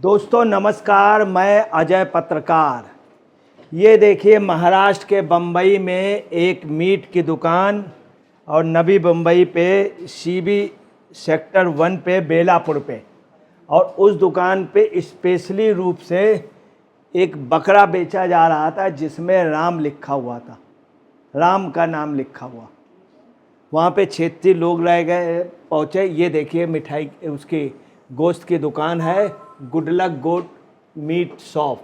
दोस्तों नमस्कार, मैं अजय पत्रकार। ये देखिए महाराष्ट्र के बम्बई में एक मीट की दुकान और नवी मुंबई पे सीबी सेक्टर 1 पे बेलापुर पे, और उस दुकान पे स्पेशली रूप से एक बकरा बेचा जा रहा था जिसमें राम लिखा हुआ था, राम का नाम लिखा हुआ। वहाँ पे क्षेत्रीय लोग रह गए पहुँचे। ये देखिए मिठाई उसकी गोश्त की दुकान है, good luck goat meat shop,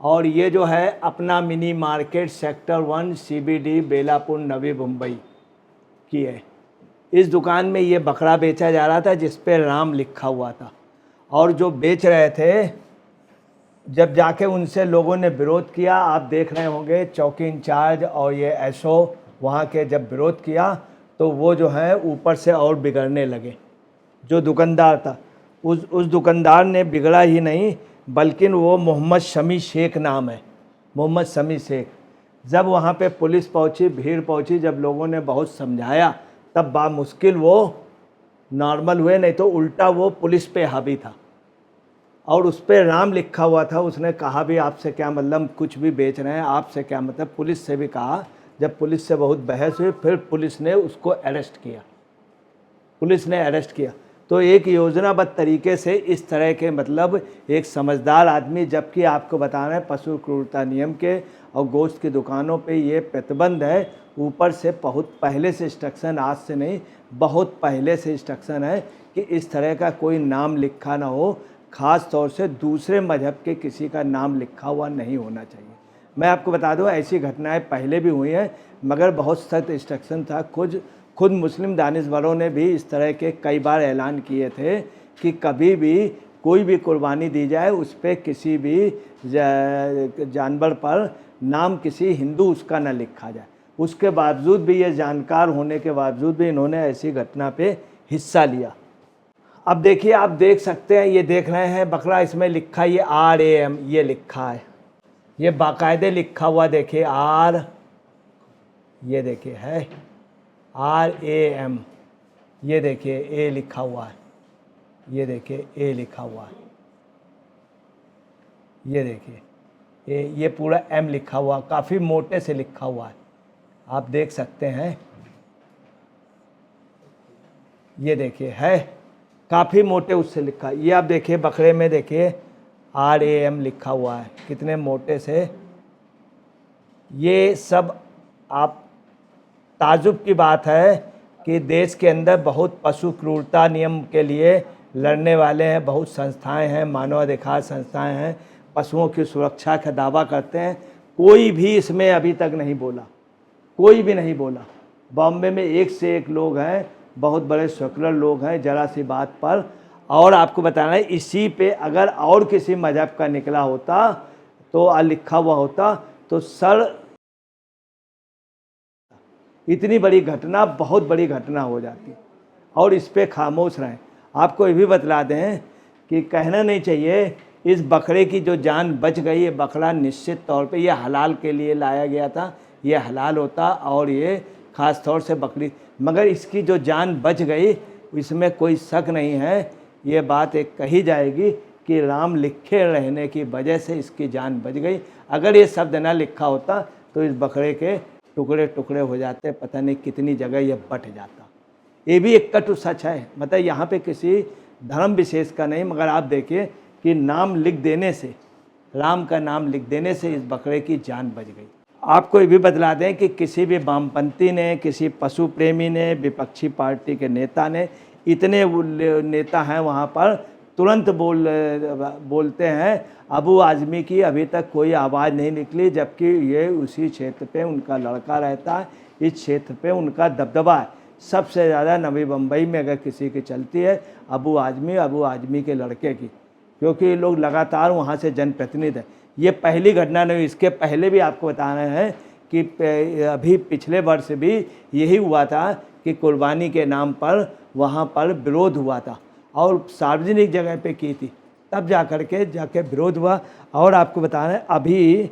और ये जो है अपना mini market sector 1 CBD Belapur Navi Mumbai की है। इस दुकान में ये बकरा बेचा जा रहा था जिस पे राम लिखा हुआ था, और जो बेच रहे थे जब जाके उनसे लोगों ने विरोध किया, आप देख रहे होंगे चौकी इंचार्ज और ये एसओ वहाँ के जब विरोध किया तो वो जो है ऊपर से और बिगड़ने लगे। जो दुकानदार था उस दुकानदार ने बिगड़ा ही नहीं, बल्कि वो मोहम्मद शमी शेख नाम है, मोहम्मद शमी शेख। जब वहाँ पे पुलिस पहुँची, भीड़ पहुँची, जब लोगों ने बहुत समझाया तब बामुश्किल वो नॉर्मल हुए, नहीं तो उल्टा वो पुलिस पे हावी था। और उस पर राम लिखा हुआ था। उसने कहा भी आपसे क्या मतलब, कुछ भी बेच रहे हैं, आपसे क्या मतलब। पुलिस से भी कहा, जब पुलिस से बहुत बहस हुई फिर पुलिस ने उसको अरेस्ट किया, पुलिस ने अरेस्ट किया। तो एक योजनाबद्ध तरीके से इस तरह के मतलब एक समझदार आदमी, जबकि आपको बता रहे हैं पशु क्रूरता नियम के और गोश्त की दुकानों पे ये प्रतिबंध है, ऊपर से बहुत पहले से इंस्ट्रक्शन, आज से नहीं बहुत पहले से इंस्ट्रक्शन है कि इस तरह का कोई नाम लिखा ना हो, ख़ास तौर से दूसरे मजहब के किसी का नाम लिखा हुआ नहीं होना चाहिए। मैं आपको बता दूं ऐसी घटनाएं पहले भी हुई हैं, मगर बहुत सख्त इंस्ट्रक्शन था। खुद मुस्लिम दानिशवरों ने भी इस तरह के कई बार ऐलान किए थे कि कभी भी कोई भी कुर्बानी दी जाए उस पर किसी भी जानवर पर नाम किसी हिंदू उसका न लिखा जाए। उसके बावजूद भी, ये जानकार होने के बावजूद भी इन्होंने ऐसी घटना पे हिस्सा लिया। अब देखिए, आप देख सकते हैं, ये देख रहे हैं बकरा, इसमें लिखा ये RAM ये लिखा है, ये बाकायदे लिखा हुआ देखिए R, ये देखिए है RAM, ये देखिए A लिखा हुआ है, ये देखिए A लिखा हुआ है, ये देखिए A, ये पूरा M लिखा हुआ, काफ़ी मोटे से लिखा हुआ है, आप देख सकते हैं। ये देखिए है काफ़ी मोटे उससे लिखा। ये आप देखिए बकरे में देखिए RAM लिखा हुआ है, कितने मोटे से। ये सब आप ताजुब की बात है कि देश के अंदर बहुत पशु क्रूरता नियम के लिए लड़ने वाले हैं, बहुत संस्थाएं हैं, मानवाधिकार संस्थाएं हैं, पशुओं की सुरक्षा का दावा करते हैं। कोई भी इसमें अभी तक नहीं बोला, कोई भी नहीं बोला। बॉम्बे में एक से एक लोग हैं, बहुत बड़े सेकुलर लोग हैं, जरा सी बात पर। और आपको बताना है, इसी पे अगर और किसी मजहब का निकला होता तो लिखा हुआ होता तो सर इतनी बड़ी घटना, बहुत बड़ी घटना हो जाती, और इस पे खामोश रहें। आपको ये भी बतला दें कि कहना नहीं चाहिए, इस बकरे की जो जान बच गई, ये बकरा निश्चित तौर पे ये हलाल के लिए लाया गया था, ये हलाल होता, और ये ख़ास तौर से बकरी, मगर इसकी जो जान बच गई इसमें कोई शक नहीं है। ये बात एक कही जाएगी कि राम लिखे रहने की वजह से इसकी जान बच गई। अगर ये शब्द ना लिखा होता तो इस बकरे के टुकड़े टुकड़े हो जाते, पता नहीं कितनी जगह ये बट जाता। ये भी एक कटु सच है, मतलब यहाँ पे किसी धर्म विशेष का नहीं, मगर आप देखिए कि नाम लिख देने से, राम का नाम लिख देने से इस बकरे की जान बच गई। आपको ये भी बतला दें कि किसी भी वामपंथी ने, किसी पशु प्रेमी ने, विपक्षी पार्टी के नेता ने, इतने नेता हैं वहाँ पर, तुरंत बोलते हैं अबू आज़मी की अभी तक कोई आवाज़ नहीं निकली, जबकि ये उसी क्षेत्र पे उनका लड़का रहता है, इस क्षेत्र पे उनका दबदबा है। सबसे ज़्यादा नवी मुंबई में अगर किसी की चलती है अबू आज़मी के लड़के की, क्योंकि ये लोग लगातार वहाँ से जनप्रतिनिधि हैं। ये पहली घटना नहीं, इसके पहले भी आपको बता रहे हैं कि अभी पिछले वर्ष भी यही हुआ था कि कुर्बानी के नाम पर वहाँ पर विरोध हुआ था, और सार्वजनिक जगह पे की थी, तब जाके विरोध हुआ। और आपको बता रहे हैं अभी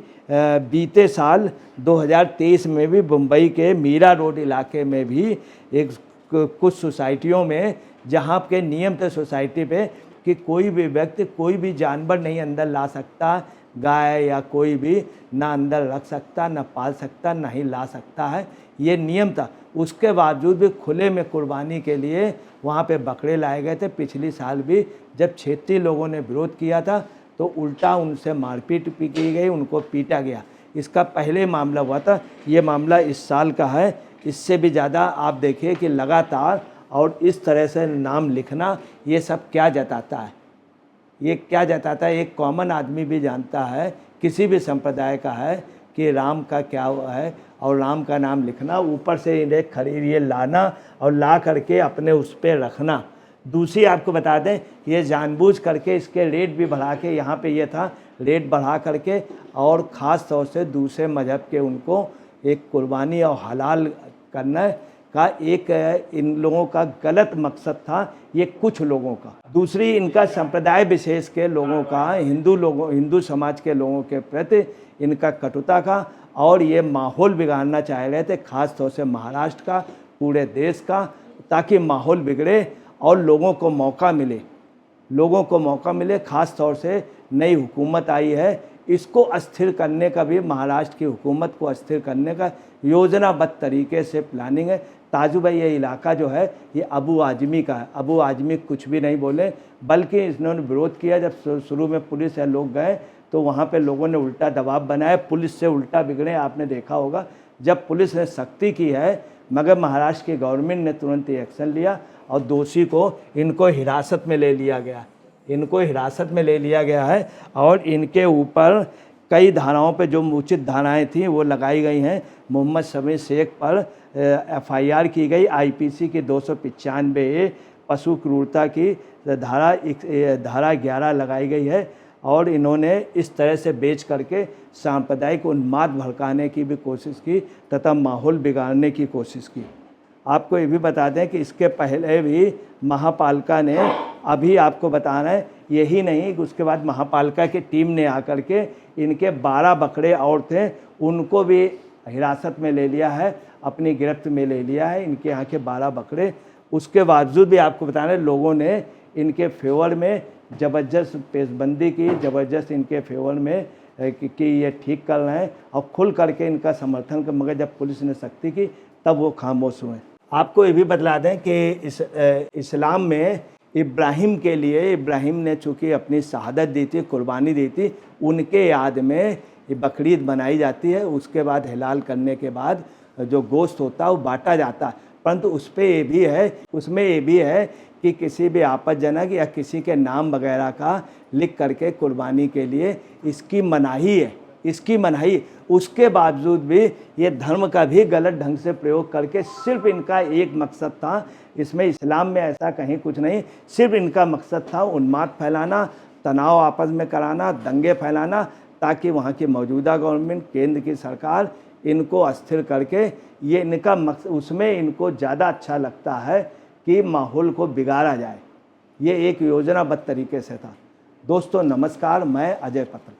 बीते साल 2023 में भी मुंबई के मीरा रोड इलाके में भी एक कुछ सोसाइटियों में, जहाँ के नियम थे सोसाइटी पे कि कोई भी व्यक्ति कोई भी जानवर नहीं अंदर ला सकता, गाय या कोई भी ना अंदर रख सकता, ना पाल सकता, ना ही ला सकता है, ये नियम था। उसके बावजूद भी खुले में कुर्बानी के लिए वहाँ पे बकरे लाए गए थे। पिछली साल भी जब क्षेत्रीय लोगों ने विरोध किया था तो उल्टा उनसे मारपीट भी की गई, उनको पीटा गया। इसका पहले मामला हुआ था, ये मामला इस साल का है। इससे भी ज़्यादा आप देखिए कि लगातार और इस तरह से नाम लिखना, ये सब क्या जताता है, ये क्या जताता है। एक कॉमन आदमी भी जानता है, किसी भी संप्रदाय का है, कि राम का क्या है, और राम का नाम लिखना, ऊपर से इन्हें खरीद ये लाना और ला करके अपने उस पर रखना। दूसरी आपको बता दें, ये जानबूझ करके इसके रेट भी बढ़ा के, यहाँ पे ये था रेट बढ़ा करके, और ख़ास तौर से दूसरे मज़हब के उनको एक कुर्बानी और हलाल करना का एक इन लोगों का गलत मकसद था, ये कुछ लोगों का। दूसरी इनका संप्रदाय विशेष के लोगों का, हिंदू समाज के लोगों के प्रति इनका कटुता का, और ये माहौल बिगाड़ना चाह रहे थे, ख़ास तौर से महाराष्ट्र का, पूरे देश का, ताकि माहौल बिगड़े और लोगों को मौका मिले। ख़ास तौर से नई हुकूमत आई है, इसको अस्थिर करने का भी, महाराष्ट्र की हुकूमत को अस्थिर करने का योजनाबद्ध तरीके से प्लानिंग है। ताजू भाई, ये इलाका जो है ये अबू आजमी का है। अबू आजमी कुछ भी नहीं बोले, बल्कि इन्होंने विरोध किया। जब शुरू में पुलिस या लोग गए तो वहाँ पे लोगों ने उल्टा दबाव बनाया, पुलिस से उल्टा बिगड़े। आपने देखा होगा जब पुलिस ने सख्ती की है, मगर महाराष्ट्र की गवर्नमेंट ने तुरंत एक्शन लिया और दोषी को इनको हिरासत में ले लिया गया है। और इनके ऊपर कई धाराओं पे जो उचित धाराएं थी वो लगाई गई हैं। मोहम्मद शमी शेख पर FIR की गई, IPC की 295A, पशु क्रूरता की धारा 11 लगाई गई है। और इन्होंने इस तरह से बेच करके सांप्रदायिक उन्माद भड़काने की भी कोशिश की तथा माहौल बिगाड़ने की कोशिश की। आपको ये भी बता दें कि इसके पहले भी महापालिका ने, अभी आपको बताना है, यही नहीं, उसके बाद महापालिका की टीम ने आकर के इनके 12 बकरे और थे, उनको भी हिरासत में ले लिया है, अपनी गिरफ्त में ले लिया है, इनके यहाँ के 12 बकरे। उसके बावजूद भी आपको बताना है, लोगों ने इनके फेवर में ज़बरदस्त पेशबंदी की, ज़बरदस्त इनके फेवर में कि ये ठीक कर रहे हैं और खुल करके इनका समर्थन कर। मगर जब पुलिस ने सख्ती की तब वो खामोश हुए। आपको ये भी बतला दें कि इस्लाम में इब्राहिम के लिए, इब्राहिम ने चूँकि अपनी शहादत दी थी, कुर्बानी दी थी, उनके याद में ये बकरीद बनाई जाती है। उसके बाद हिलाल करने के बाद जो गोश्त होता है वो बांटा जाता है। परंतु उसमें ये भी है कि किसी भी आपत्तिजनक या किसी के नाम वगैरह का लिख करके कुर्बानी के लिए इसकी मनाही। उसके बावजूद भी ये धर्म का भी गलत ढंग से प्रयोग करके, सिर्फ इनका एक मकसद था, इसमें इस्लाम में ऐसा कहीं कुछ नहीं, सिर्फ इनका मकसद था उन्माद फैलाना, तनाव आपस में कराना, दंगे फैलाना, ताकि वहाँ की मौजूदा गवर्नमेंट, केंद्र की सरकार इनको अस्थिर करके, ये इनका मकसद, उसमें इनको ज़्यादा अच्छा लगता है कि माहौल को बिगाड़ा जाए। ये एक योजनाबद्ध तरीके से था। दोस्तों नमस्कार, मैं अजय पत्रकार।